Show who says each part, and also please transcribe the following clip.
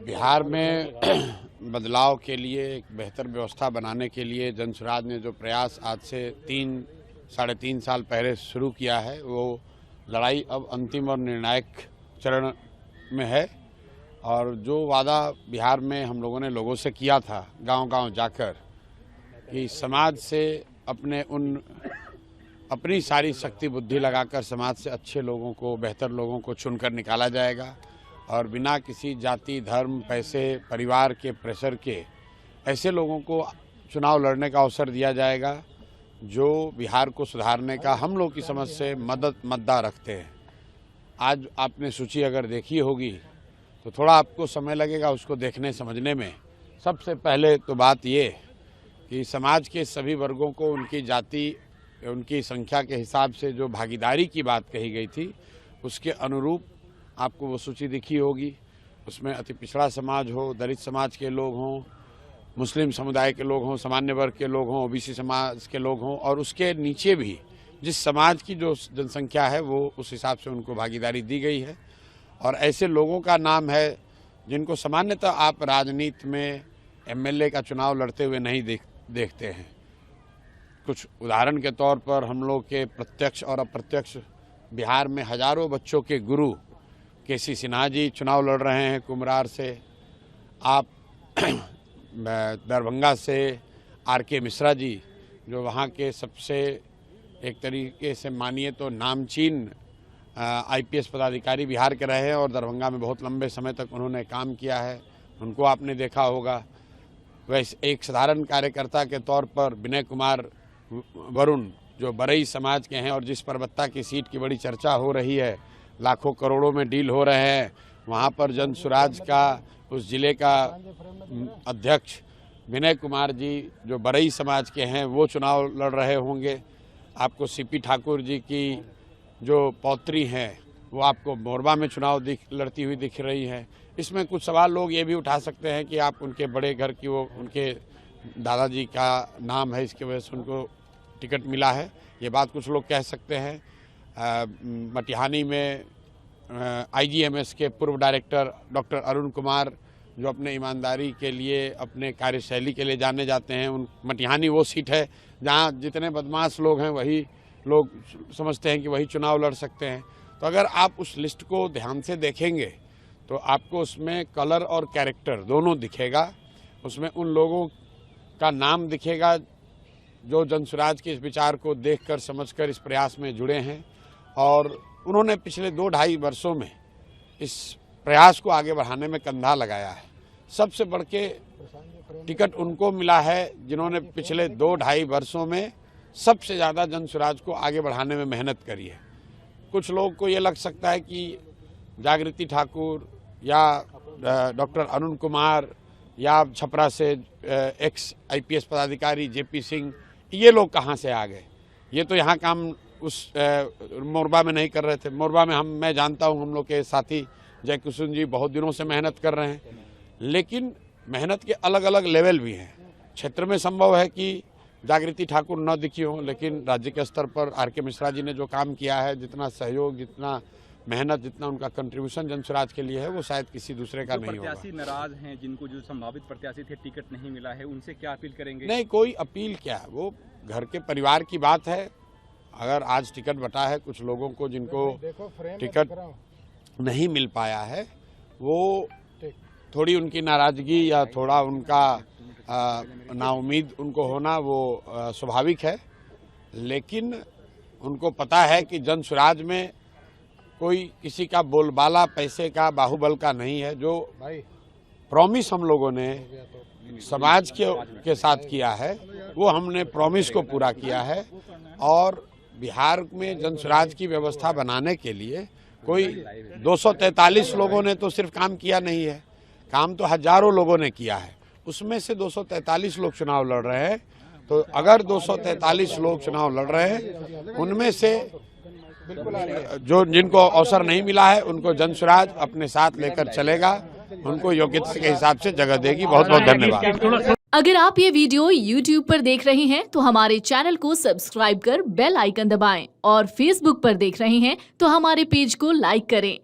Speaker 1: बिहार में बदलाव के लिए एक बेहतर व्यवस्था बनाने के लिए जनसुराज ने जो प्रयास आज से 3-3.5 साल पहले शुरू किया है, वो लड़ाई अब अंतिम और निर्णायक चरण में है। और जो वादा बिहार में हम लोगों ने लोगों से किया था गांव-गांव जाकर कि समाज से अपनी सारी शक्ति बुद्धि लगाकर समाज से अच्छे लोगों को, बेहतर लोगों को चुनकर निकाला जाएगा और बिना किसी जाति, धर्म, पैसे, परिवार के प्रेशर के ऐसे लोगों को चुनाव लड़ने का अवसर दिया जाएगा जो बिहार को सुधारने का हम लोग की समझ से मद्दा रखते हैं। आज आपने सूची अगर देखी होगी तो थोड़ा आपको समय लगेगा उसको देखने समझने में। सबसे पहले तो बात ये कि समाज के सभी वर्गों को उनकी जाति, उनकी संख्या के हिसाब से जो भागीदारी की बात कही गई थी उसके अनुरूप आपको वो सूची दिखी होगी। उसमें अति पिछड़ा समाज हो, दलित समाज के लोग हों, मुस्लिम समुदाय के लोग हों, सामान्य वर्ग के लोग हों, ओबीसी समाज के लोग हों और उसके नीचे भी जिस समाज की जो जनसंख्या है वो उस हिसाब से उनको भागीदारी दी गई है। और ऐसे लोगों का नाम है जिनको सामान्यतः आप राजनीति में एमएलए का चुनाव लड़ते हुए नहीं देखते हैं। कुछ उदाहरण के तौर पर हम लोग के प्रत्यक्ष और अप्रत्यक्ष बिहार में हजारों बच्चों के गुरु केसी सिन्हा जी चुनाव लड़ रहे हैं कुम्हरार से। आप दरभंगा से आरके मिश्रा जी जो वहाँ के सबसे एक तरीके से मानिए तो नामचीन आईपीएस पदाधिकारी बिहार के रहे हैं और दरभंगा में बहुत लंबे समय तक उन्होंने काम किया है, उनको आपने देखा होगा। वैसे एक साधारण कार्यकर्ता के तौर पर विनय कुमार वरुण जो बरई समाज के हैं और जिस परबत्ता की सीट की बड़ी चर्चा हो रही है, लाखों करोड़ों में डील हो रहे हैं, वहाँ पर जनसुराज का उस जिले का अध्यक्ष विनय कुमार जी जो बरई समाज के हैं वो चुनाव लड़ रहे होंगे। आपको सीपी ठाकुर जी की जो पौत्री हैं वो आपको मोरबा में चुनाव लड़ती हुई दिख रही है। इसमें कुछ सवाल लोग ये भी उठा सकते हैं कि आप उनके बड़े घर की वो उनके दादाजी का नाम है, इसकी वजह से उनको टिकट मिला है, ये बात कुछ लोग कह सकते हैं। मटिहानी में आईजीएमएस के पूर्व डायरेक्टर डॉक्टर अरुण कुमार जो अपने ईमानदारी के लिए, अपने कार्यशैली के लिए जाने जाते हैं, उन मटिहानी वो सीट है जहां जितने बदमाश लोग हैं वही लोग समझते हैं कि वही चुनाव लड़ सकते हैं। तो अगर आप उस लिस्ट को ध्यान से देखेंगे तो आपको उसमें कलर और कैरेक्टर दोनों दिखेगा। उसमें उन लोगों का नाम दिखेगा जो जनसुराज के इस विचार को देखकर समझकर इस प्रयास में जुड़े हैं और उन्होंने पिछले 2-2.5 वर्षों में इस प्रयास को आगे बढ़ाने में कंधा लगाया है। सबसे बढ़ के टिकट उनको मिला है जिन्होंने पिछले 2-2.5 वर्षों में सबसे ज़्यादा जनसुराज को आगे बढ़ाने में मेहनत करी है। कुछ लोग को ये लग सकता है कि जागृति ठाकुर या डॉक्टर अरुण कुमार या छपरा से एक्स आईपीएस पदाधिकारी जेपी सिंह, ये लोग कहाँ से आ गए? ये तो यहाँ काम उस मोरबा में नहीं कर रहे थे। मोरबा में मैं जानता हूँ, हम लोग के साथी जय कुसुम जी बहुत दिनों से मेहनत कर रहे हैं, लेकिन मेहनत के अलग अलग लेवल भी हैं। क्षेत्र में संभव है कि जागृति ठाकुर न दिखी हो, लेकिन राज्य के स्तर पर आरके मिश्रा जी ने जो काम किया है, जितना सहयोग, जितना मेहनत, जितना उनका कंट्रीब्यूशन जनसुराज के लिए है, वो शायद किसी दूसरे का नहीं होगा।
Speaker 2: प्रत्याशी नाराज हैं, जिनको जो संभावित प्रत्याशी थे टिकट नहीं मिला है, उनसे क्या अपील करेंगे?
Speaker 1: नहीं, कोई अपील क्या, वो घर के परिवार की बात है। अगर आज टिकट बटा है, कुछ लोगों को जिनको टिकट नहीं मिल पाया है, वो थोड़ी उनकी नाराजगी या थोड़ा उनका नाउम्मीद उनको होना वो स्वाभाविक है, लेकिन उनको पता है कि जनसुराज में कोई किसी का बोलबाला, पैसे का, बाहुबल का नहीं है। जो प्रॉमिस हम लोगों ने समाज के साथ किया है वो हमने प्रॉमिस को पूरा किया है। और बिहार में जनसुराज की व्यवस्था बनाने के लिए कोई 243 लोगों ने तो सिर्फ काम किया नहीं है, काम तो हजारों लोगों ने किया है। उसमें से 243 लोग चुनाव लड़ रहे हैं। तो अगर 243 लोग चुनाव लड़ रहे हैं, उनमें से जो जिनको अवसर नहीं मिला है उनको जनसुराज अपने साथ लेकर चलेगा, उनको योग्यता के हिसाब से जगह देगी। बहुत बहुत धन्यवाद।
Speaker 3: अगर आप ये वीडियो YouTube पर देख रहे हैं तो हमारे चैनल को सब्सक्राइब कर बेल आइकन दबाएं और Facebook पर देख रहे हैं तो हमारे पेज को लाइक करें।